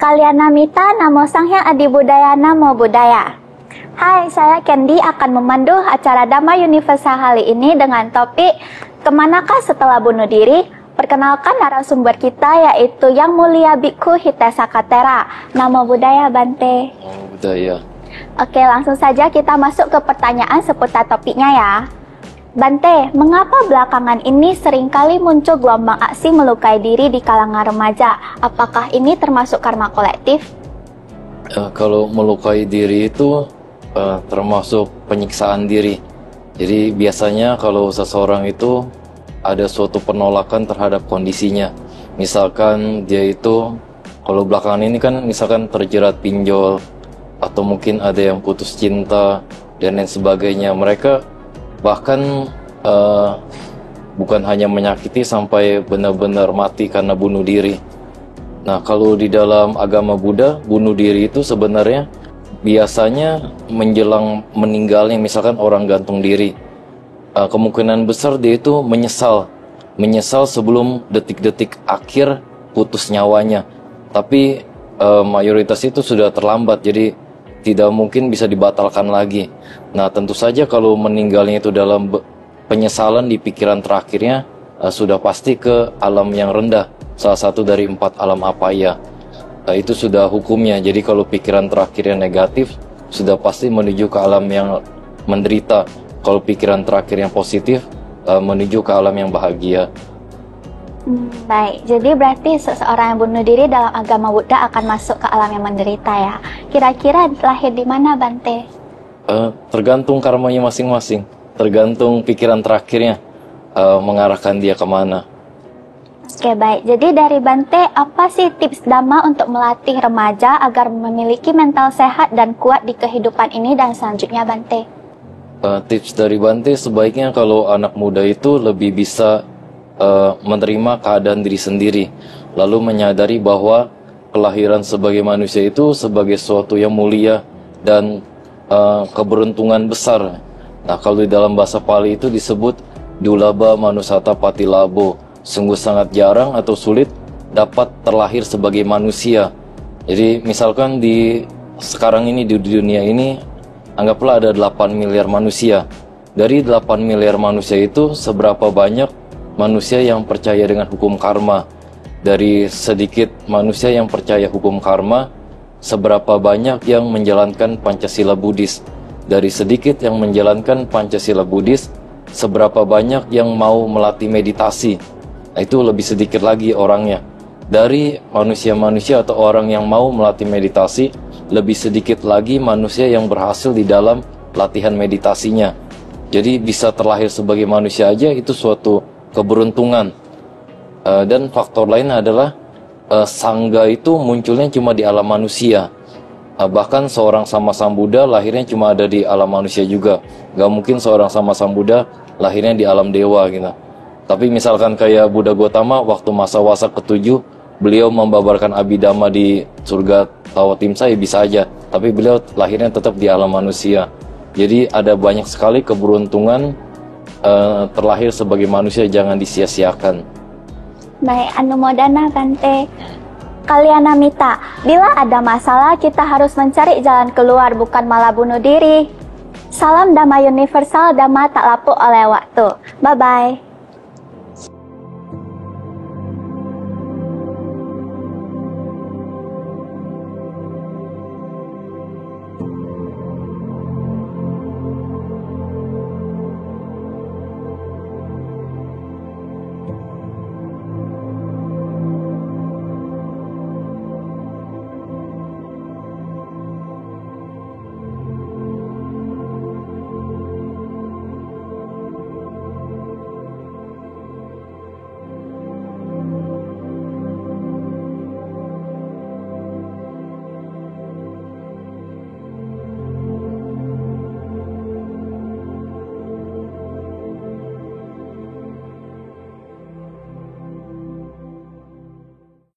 Kalyana Mita, Namo Sanghyang Adi Budaya, Namo Buddhaya. Hai, saya Candy akan memandu acara Dhamma Universal kali ini dengan topik Kemanakah setelah bunuh diri? Perkenalkan narasumber kita yaitu Yang Mulia Bhikkhu Hitaesakatera. Namo Buddhaya, Bante. Namo Buddhaya. Oke, langsung saja kita masuk ke pertanyaan seputar topiknya ya. Bante, mengapa belakangan ini seringkali muncul gelombang aksi melukai diri di kalangan remaja? Apakah ini termasuk karma kolektif? Kalau melukai diri itu termasuk penyiksaan diri. Jadi biasanya kalau seseorang itu ada suatu penolakan terhadap kondisinya. Misalkan dia itu, kalau belakangan ini kan misalkan terjerat pinjol, atau mungkin ada yang putus cinta, dan lain sebagainya. Mereka bahkan bukan hanya menyakiti sampai benar-benar mati karena bunuh diri. Nah, kalau di dalam agama Buddha, bunuh diri itu sebenarnya biasanya menjelang meninggalnya. Misalkan orang gantung diri, kemungkinan besar dia itu menyesal sebelum detik-detik akhir putus nyawanya. Tapi mayoritas itu sudah terlambat, jadi tidak mungkin bisa dibatalkan lagi. Nah, tentu saja kalau meninggalnya itu dalam penyesalan di pikiran terakhirnya, sudah pasti ke alam yang rendah, salah satu dari 4 alam apaya. Itu sudah hukumnya. Jadi kalau pikiran terakhirnya negatif, sudah pasti menuju ke alam yang menderita. Kalau pikiran terakhir yang positif, menuju ke alam yang bahagia. Baik, jadi berarti seseorang yang bunuh diri dalam agama Buddha akan masuk ke alam yang menderita ya. Kira-kira lahir di mana, Bante? Tergantung karmanya masing-masing, tergantung pikiran terakhirnya mengarahkan dia kemana. Oke, baik. Jadi dari Bante, apa sih tips Dhamma untuk melatih remaja agar memiliki mental sehat dan kuat di kehidupan ini dan selanjutnya, Bante? Tips dari Bante, sebaiknya kalau anak muda itu lebih bisa menerima keadaan diri sendiri, lalu menyadari bahwa kelahiran sebagai manusia itu sebagai sesuatu yang mulia dan keberuntungan besar. Nah, kalau di dalam bahasa Pali itu disebut Dulaba Manusata Patilabo, sungguh sangat jarang atau sulit dapat terlahir sebagai manusia. Jadi misalkan sekarang ini di dunia ini, anggaplah ada 8 miliar manusia. Dari 8 miliar manusia itu, seberapa banyak manusia yang percaya dengan hukum karma? Dari sedikit manusia yang percaya hukum karma, seberapa banyak yang menjalankan Pancasila Buddhis? Dari sedikit yang menjalankan Pancasila Buddhis, seberapa banyak yang mau melatih meditasi? Nah, itu lebih sedikit lagi orangnya. Dari manusia-manusia atau orang yang mau melatih meditasi, lebih sedikit lagi manusia yang berhasil di dalam latihan meditasinya. Jadi bisa terlahir sebagai manusia aja itu suatu keberuntungan. Dan faktor lain adalah sangga itu munculnya cuma di alam manusia. Bahkan seorang sama Sambuddha lahirnya cuma ada di alam manusia juga. Gak mungkin seorang sama Sambuddha lahirnya di alam dewa gitu. Tapi misalkan kayak Buddha Gotama, waktu masa wasa ke-7, beliau membabarkan Abhidhamma di surga Tawatimsa, ya bisa aja. Tapi beliau lahirnya tetap di alam manusia. Jadi ada banyak sekali keberuntungan terlahir sebagai manusia, jangan disia-siakan. Baik, Anumodana, Bante. Kalyana Mita, bila ada masalah kita harus mencari jalan keluar, bukan malah bunuh diri. Salam Dhamma Universal, Dhamma tak lapuk oleh waktu. Bye-bye.